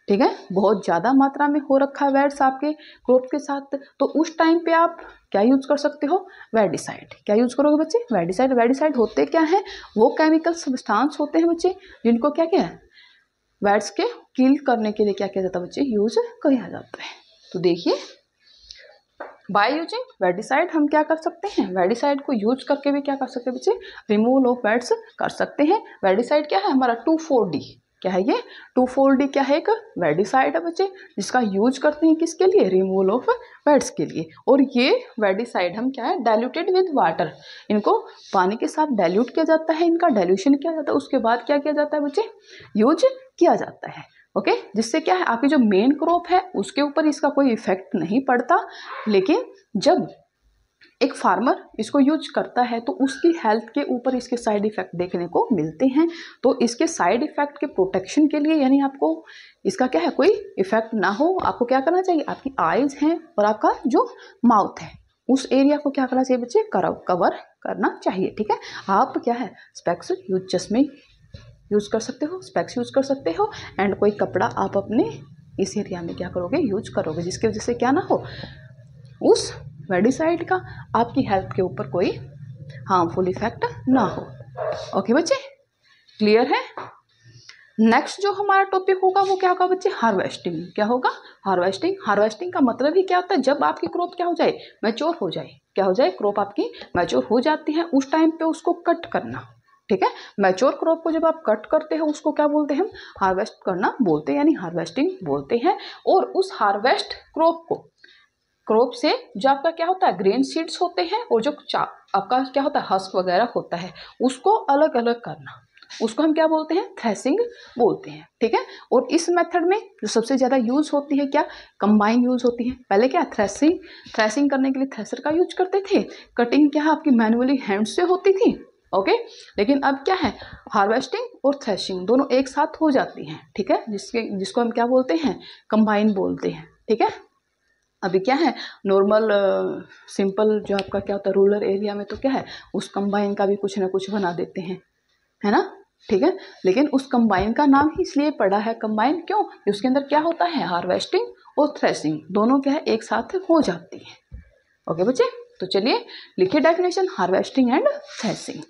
ठीक है, बहुत ज़्यादा मात्रा में हो रखा है वेड्स आपके क्रॉप के साथ, तो उस टाइम पे आप क्या यूज कर सकते हो, वेडिसाइड। क्या यूज करोगे बच्चे, वेडिसाइड। वेडिसाइड होते क्या है, वो केमिकल सब्सटेंस होते हैं बच्चे जिनको क्या क्या है वेड्स के किल करने के लिए क्या किया जाता है बच्चे, यूज किया जाता है। तो देखिए बाय यूजिंग वेडिसाइड हम क्या कर सकते हैं, वेडिसाइड को यूज करके भी क्या कर सकते हैं बच्चे, रिमूवल ऑफ वेड्स कर सकते हैं। वेडिसाइड क्या है हमारा 2,4-D, क्या है ये 2,4-D, क्या है एक वेडिसाइड है बच्चे जिसका यूज करते हैं किसके लिए, रिमूवल ऑफ वेड्स के लिए। और ये वेडिसाइड हम क्या है डाइल्यूटेड विद वाटर, इनको पानी के साथ डाइल्यूट किया जाता है, इनका डाइल्यूशन किया जाता है, उसके बाद क्या किया जाता है बच्चे, यूज किया जाता है। ओके, जिससे क्या है आपकी जो मेन क्रॉप है उसके ऊपर इसका कोई इफेक्ट नहीं पड़ता, लेकिन जब एक फार्मर इसको यूज करता है तो उसकी हेल्थ के ऊपर इसके साइड इफेक्ट देखने को मिलते हैं। तो इसके साइड इफेक्ट के प्रोटेक्शन के लिए, यानी आपको इसका क्या है कोई इफेक्ट ना हो, आपको क्या करना चाहिए, आपकी आईज हैं और आपका जो माउथ है उस एरिया को क्या करना चाहिए बच्चे, कवर करना चाहिए, ठीक है। आप क्या है स्पेक्स यूज, चश्मे यूज कर सकते हो, स्पेक्स यूज कर सकते हो, एंड कोई कपड़ा आप अपने इस एरिया में क्या करोगे, यूज करोगे, जिसकी वजह से क्या ना हो, उस वेडिसाइड का आपकी हेल्थ के ऊपर कोई हार्मफुल इफेक्ट ना हो। ओके बच्चे, क्लियर है। नेक्स्ट जो हमारा टॉपिक होगा वो क्या होगा बच्चे, हार्वेस्टिंग। क्या होगा, हार्वेस्टिंग। हार्वेस्टिंग का मतलब ही क्या होता है, जब आपकी क्रॉप क्या हो जाए, मैच्योर हो जाए, क्या हो जाए, क्रॉप आपकी मैच्योर हो जाती है, उस टाइम पे उसको कट करना, ठीक है। मैच्योर क्रॉप को जब आप कट करते हो उसको क्या बोलते हैं हम, हार्वेस्ट करना बोलते हैं, यानी हार्वेस्टिंग बोलते हैं। और उस हार्वेस्ट क्रॉप से जो आपका क्या होता है ग्रेन सीड्स होते हैं और जो आपका क्या होता है हस्क वगैरह होता है उसको अलग अलग करना, उसको हम क्या बोलते हैं, थ्रेसिंग बोलते हैं, ठीक है। और इस मेथड में जो सबसे ज़्यादा यूज होती है क्या, कंबाइन यूज होती है। पहले क्या थ्रेसिंग करने के लिए थ्रेसर का यूज करते थे, कटिंग क्या आपकी मैनुअली हैंड से होती थी, ओके। लेकिन अब क्या है, हार्वेस्टिंग और थ्रेशिंग दोनों एक साथ हो जाती हैं, ठीक है, जिसको हम क्या बोलते हैं, कंबाइन बोलते हैं, ठीक है। अभी क्या है नॉर्मल सिंपल जो आपका क्या होता है रूरल एरिया में तो क्या है उस कंबाइन का भी कुछ ना कुछ बना देते हैं, है ना, ठीक है। लेकिन उस कंबाइन का नाम ही इसलिए पड़ा है कंबाइन, क्यों, उसके अंदर क्या होता है, हार्वेस्टिंग और थ्रेशिंग दोनों क्या है एक साथ हो जाती है। ओके बच्चे, तो चलिए लिखिए डेफिनेशन, हार्वेस्टिंग एंड थ्रेशिंग।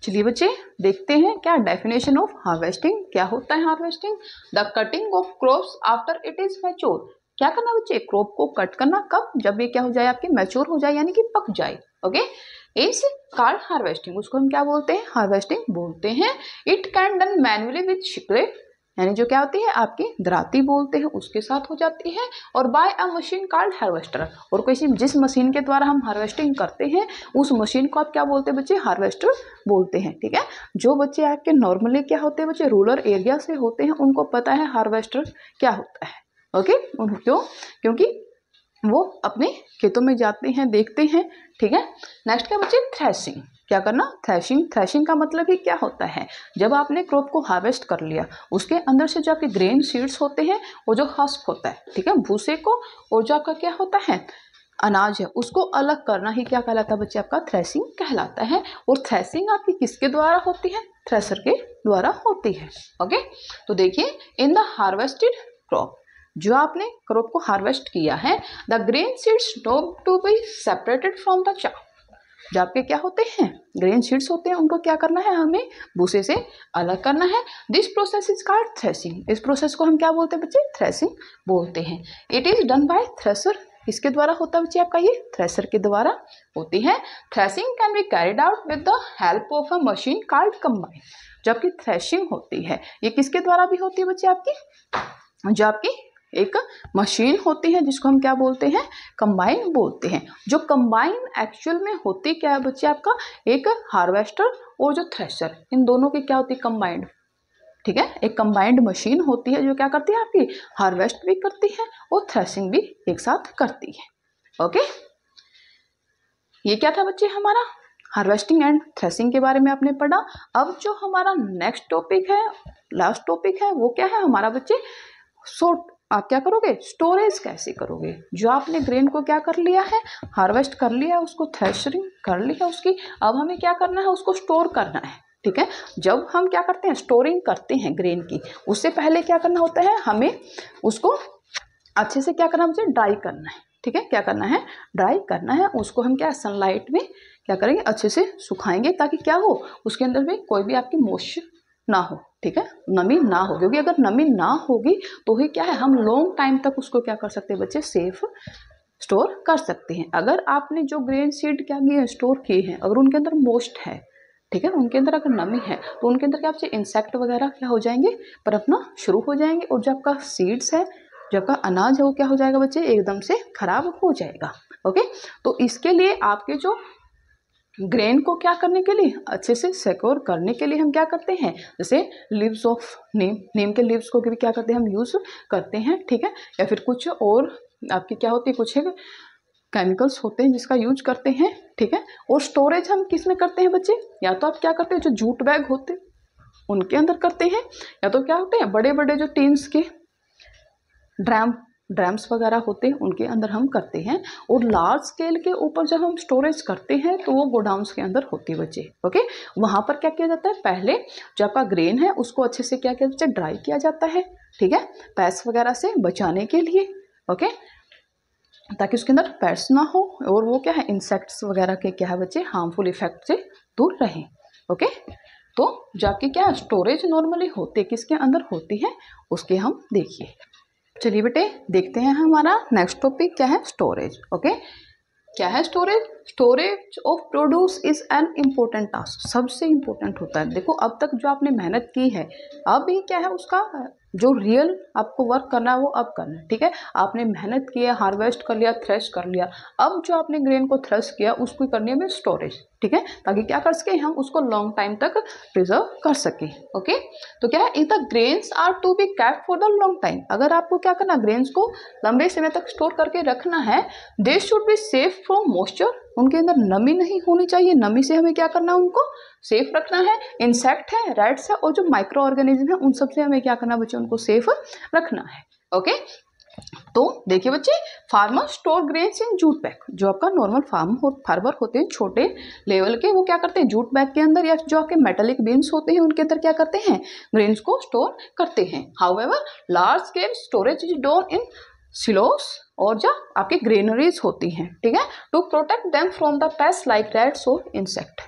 चलिए बच्चे देखते हैं क्या डेफिनेशन ऑफ हार्वेस्टिंग, क्या होता है harvesting, the cutting of crops after it is mature. क्या करना बच्चे, क्रॉप को कट करना, कब, जब ये क्या हो जाए आपके मैच्योर हो जाए, यानी कि पक जाए, ओके। इज कॉल्ड हार्वेस्टिंग, उसको हम क्या बोलते हैं, हार्वेस्टिंग बोलते हैं। It can done manually with शिकले, यानी जो क्या होती है आपकी दराती बोलते हैं उसके साथ हो जाती है, और by a machine called harvester, और कोई जिस मशीन के द्वारा हम हार्वेस्टिंग करते हैं उस मशीन को आप क्या बोलते हैं बच्चे, हार्वेस्टर बोलते हैं, ठीक है। जो बच्चे आपके नॉर्मली क्या होते हैं बच्चे रूरल एरिया से होते हैं उनको पता है हार्वेस्टर क्या होता है, ओके। क्यों, क्योंकि वो अपने खेतों में जाते हैं देखते हैं, ठीक है। नेक्स्ट क्या बच्चे, थ्रेशिंग। क्या करना, थ्रेशिंग का मतलब ही क्या होता है, जब आपने क्रॉप को हार्वेस्ट कर लिया उसके अंदर से जो आपके ग्रेन सीड्स होते हैं वो जो हस्क होता है, ठीक है, भूसे को, और जो आपका क्या होता है अनाज है उसको अलग करना ही क्या कहलाता है बच्चे, आपका थ्रेशिंग कहलाता है। और थ्रेशिंग आपकी किसके द्वारा होती है, थ्रेसर के द्वारा होती है, ओके। तो देखिए इन द हार्वेस्टेड क्रॉप, जो आपने क्रॉप को हार्वेस्ट किया है, the grain seeds note to be separated from the chaff, जो आपके क्या होते हैं ग्रेन सीड्स होते हैं उनको क्या करना है, हमें भूसे से अलग करना है। This process is called threshing. इस प्रोसेस को हम क्या बोलते हैं बच्चे, थ्रेसिंग बोलते हैं। It is done by thresher. किसके द्वारा होता है बच्चे आपका, ये थ्रेसर के द्वारा होती है। Threshing can be carried out with the help of a machine called combine. जबकि थ्रेशिंग होती है ये किसके द्वारा भी होती है बच्चे आपकी, जो आपकी एक मशीन होती है जिसको हम क्या बोलते हैं, कंबाइन बोलते हैं। जो कंबाइन एक्चुअल में होती क्या है बच्चे आपका, एक हार्वेस्टर और जो थ्रेशर, इन दोनों की क्या होती है, कंबाइंड। ठीक है, एक कंबाइंड मशीन होती है जो क्या करती है आपकी, हार्वेस्ट भी करती है और थ्रेशिंग भी एक साथ करती है। ओके, ये क्या था बच्चे हमारा हार्वेस्टिंग एंड थ्रेशिंग के बारे में आपने पढ़ा। अब जो हमारा नेक्स्ट टॉपिक है, लास्ट टॉपिक है, वो क्या है हमारा बच्चे, आप क्या करोगे, स्टोरेज कैसे करोगे। जो आपने ग्रेन को क्या कर लिया है, हार्वेस्ट कर लिया, उसको थ्रेशरिंग कर लिया उसकी, अब हमें क्या करना है, उसको स्टोर करना है। ठीक है, जब हम क्या करते हैं, स्टोरिंग करते हैं ग्रेन की, उससे पहले क्या करना होता है, हमें उसको अच्छे से क्या करना है, ड्राई करना है। ठीक है, क्या करना है, ड्राई करना है उसको। हम क्या सनलाइट में क्या करेंगे, अच्छे से सुखाएंगे ताकि क्या हो, उसके अंदर में कोई भी आपकी मॉइस्चर ना हो। ठीक है, नमी ना हो, क्योंकि अगर नमी ना होगी तो ही क्या है, हम लॉन्ग टाइम तक उसको क्या कर सकते हैं बच्चे, सेफ स्टोर कर सकते हैं। अगर आपने जो ग्रेन सीड क्या किए स्टोर किए हैं, अगर उनके अंदर मोस्ट है, ठीक है, उनके अंदर अगर नमी है तो उनके अंदर क्या आपसे इंसेक्ट वगैरह क्या हो जाएंगे, पनपना शुरू हो जाएंगे, और जो आपका सीड्स है, जो आपका अनाज है, वो क्या हो जाएगा बच्चे, एकदम से खराब हो जाएगा। ओके, तो इसके लिए आपके जो ग्रेन को क्या करने के लिए, अच्छे से सिक्योर करने के लिए हम क्या करते हैं, जैसे लीव्स ऑफ नीम के लीव्स को भी क्या करते हैं, हम यूज करते हैं। ठीक है, या फिर कुछ और आपकी क्या होती है, कुछ है केमिकल्स होते हैं जिसका यूज करते हैं। ठीक है, और स्टोरेज हम किस में करते हैं बच्चे, या तो आप क्या करते हैं, जो जूट बैग होते हैं उनके अंदर करते हैं, या तो क्या होते हैं, बड़े बड़े जो टीन्स के ड्रम्स वगैरह होते हैं उनके अंदर हम करते हैं। और लार्ज स्केल के ऊपर जब हम स्टोरेज करते हैं तो वो गोडाउन्स के अंदर होती है बच्चे। ओके, वहाँ पर क्या किया जाता है, पहले जो आपका ग्रेन है उसको अच्छे से क्या किया जाता है, ड्राई किया जाता है। ठीक है, पेस्ट वगैरह से बचाने के लिए। ओके, ताकि उसके अंदर पेस्ट ना हो और वो क्या है, इंसेक्ट्स वगैरह के क्या है बच्चे, हार्मफुल इफेक्ट से दूर रहें। ओके, तो जो आपकी क्या स्टोरेज नॉर्मली होते किसके अंदर होती है, उसके हम देखिए। चलिए बेटे देखते हैं हमारा नेक्स्ट टॉपिक क्या है, स्टोरेज। ओके, क्या है storage, storage of produce is an important task, सबसे इम्पोर्टेंट होता है। देखो अब तक जो आपने मेहनत की है, अब ये क्या है, उसका जो रियल आपको वर्क करना है वो अब करना है। ठीक है, आपने मेहनत किया, हार्वेस्ट कर लिया, थ्रेश कर लिया, अब जो आपने ग्रेन को थ्रेश किया उसको करनी है हमें स्टोरेज। ठीक है, ताकि क्या कर सके, हम उसको लॉन्ग टाइम तक प्रिजर्व कर सके। ओके, तो क्या है, in the grains are to be kept for the long time. अगर आपको क्या करना, ग्रेन्स को लंबे समय तक स्टोर करके रखना है, they should be safe from moisture, उनके अंदर नमी नहीं होनी चाहिए, नमी से हमें क्या करना है, उनको सेफ रखना है। इंसेक्ट है, रैट्स है, और जो माइक्रो ऑर्गेनिज्म है उन सब से हमें क्या करना बच्चे, उनको सेफ रखना है। ओके, तो देखिए बच्चे, farmer store grains in jute bag. जो आपका नॉर्मल फार्मर होते हैं छोटे लेवल के, वो क्या करते हैं, जूट बैग के अंदर या जो आपके मेटालिक बिन्स होते हैं उनके अंदर क्या करते हैं, ग्रेन्स को स्टोर करते हैं। However large scale storage is done in silos, और जो आपकी ग्रेनरीज होती हैं, ठीक है, to protect them from the pest like rats और इंसेक्ट।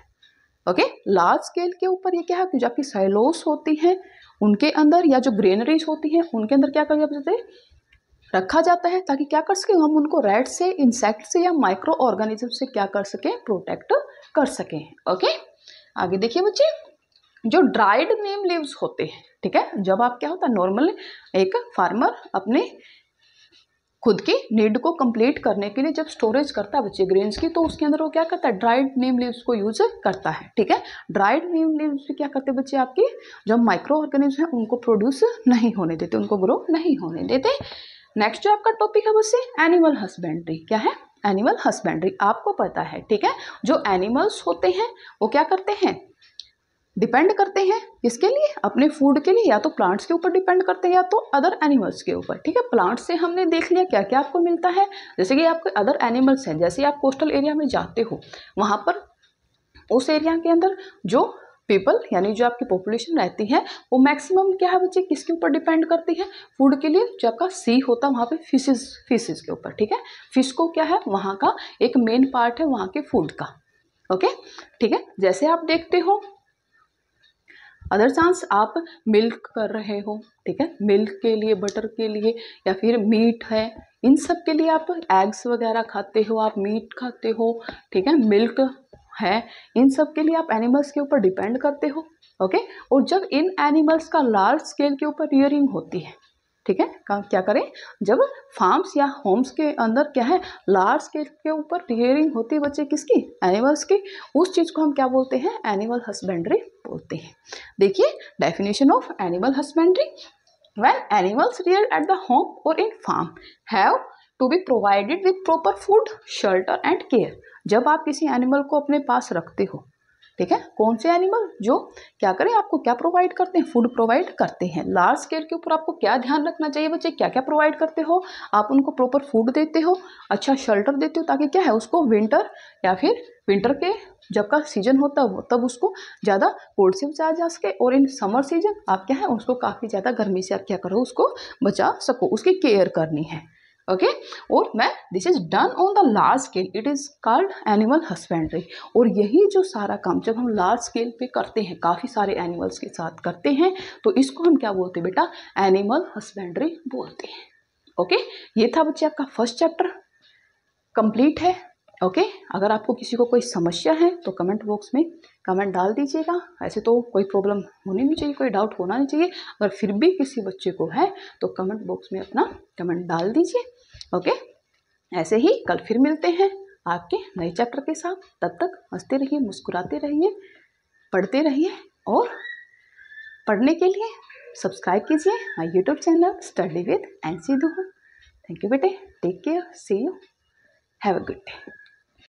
ओके, लार्ज स्केल के ऊपर ये क्या है, जो आपकी साइलोस होती हैं उनके अंदर, या जो ग्रेनरीज होती हैं उनके अंदर क्या कर रखा जाता है, ताकि क्या कर सके, हम उनको रैट से, इंसेक्ट से या माइक्रो ऑर्गेनिज्म से क्या कर सके, प्रोटेक्ट कर सके। ओके, आगे देखिए बच्चे, जो ड्राइड नीम लीव्स होते हैं, ठीक है, जब आप क्या होता है, नॉर्मल एक फार्मर अपने खुद की नीड को कंप्लीट करने के लिए जब स्टोरेज करता है बच्चे ग्रेन्स की, तो उसके अंदर वो क्या करता है, ड्राइड नीम लीव्स को यूज करता है। ठीक है, ड्राइड नीम लीव्स क्या करते हैं बच्चे, आपकी जो माइक्रो ऑर्गेनिज्म है उनको प्रोड्यूस नहीं होने देते, उनको ग्रो नहीं होने देते। नेक्स्ट जो आपका टॉपिक है बच्चे, एनिमल हस्बेंड्री। क्या है, एनिमल हस्बेंड्री। आपको पता है, ठीक है, जो एनिमल्स होते हैं वो क्या करते हैं, डिपेंड करते हैं किसके लिए, अपने फूड के लिए, या तो प्लांट्स के ऊपर डिपेंड करते हैं या तो अदर एनिमल्स के ऊपर। ठीक है, प्लांट्स से हमने देख लिया क्या क्या आपको मिलता है, जैसे कि आपके अदर एनिमल्स हैं, जैसे आप कोस्टल एरिया में जाते हो, वहाँ पर उस एरिया के अंदर जो पीपल यानी जो आपकी पॉपुलेशन रहती है वो मैक्सिमम क्या है बच्चे, किसके ऊपर डिपेंड करती है, फूड के लिए। जो आपका सी होता है वहाँ पे फिशेज के ऊपर। ठीक है, फिश को क्या है, वहाँ का एक मेन पार्ट है वहाँ के फूड का। ओके, ठीक है। जैसे आप देखते हो अदर चांस आप मिल्क कर रहे हो, ठीक है, मिल्क के लिए, बटर के लिए, या फिर मीट है, इन सब के लिए आप एग्स वगैरह खाते हो, आप मीट खाते हो, ठीक है, मिल्क है, इन सब के लिए आप एनिमल्स के ऊपर डिपेंड करते हो। ओके, और जब इन एनिमल्स का लार्ज स्केल के ऊपर रियरिंग होती है, ठीक है, क्या करें, जब फार्म्स या होम्स के अंदर क्या है, लार्ज स्केल के ऊपर रियरिंग होती है बच्चे किसकी, एनिमल्स की, उस चीज को हम क्या बोलते हैं, एनिमल हस्बेंड्री बोलते हैं। देखिए definition of animal husbandry, when animals reared at the home or in farm have to be provided with proper food, shelter and care। जब आप किसी एनिमल को अपने पास रखते हो, ठीक है, कौन से एनिमल, जो क्या करें, आपको क्या प्रोवाइड करते हैं, फूड प्रोवाइड करते हैं। लार्ज स्केल के ऊपर आपको क्या ध्यान रखना चाहिए बच्चे, क्या क्या प्रोवाइड करते हो, आप उनको प्रॉपर फूड देते हो, अच्छा शेल्टर देते हो, ताकि क्या है, उसको विंटर या फिर विंटर के जब का सीजन होता है तब उसको ज़्यादा कोल्ड से बचाया जा सके, और इन समर सीजन आप क्या है, उसको काफ़ी ज़्यादा गर्मी से आप क्या करो, उसको बचा सको, उसकी केयर करनी है। ओके, और मैं this is done on the large scale, it is called animal husbandry. और यही जो सारा काम जब हम लार्ज स्केल पे करते हैं, काफ़ी सारे एनिमल्स के साथ करते हैं, तो इसको हम क्या बोलते हैं बेटा, एनिमल हस्बेंड्री बोलते हैं। ओके, ये था बच्चे आपका फर्स्ट चैप्टर कंप्लीट है। ओके, अगर आपको किसी को कोई समस्या है तो कमेंट बॉक्स में कमेंट डाल दीजिएगा। ऐसे तो कोई प्रॉब्लम होनी नहीं चाहिए, कोई डाउट होना नहीं चाहिए, अगर फिर भी किसी बच्चे को है तो कमेंट बॉक्स में अपना कमेंट डाल दीजिए। ओके, ऐसे ही कल फिर मिलते हैं आपके नए चैप्टर के साथ। तब तक हंसते रहिए, मुस्कुराते रहिए, पढ़ते रहिए, और पढ़ने के लिए सब्सक्राइब कीजिए my YouTube channel study with NC Duhan. Thank you बेटे, take care, see you, have a good day.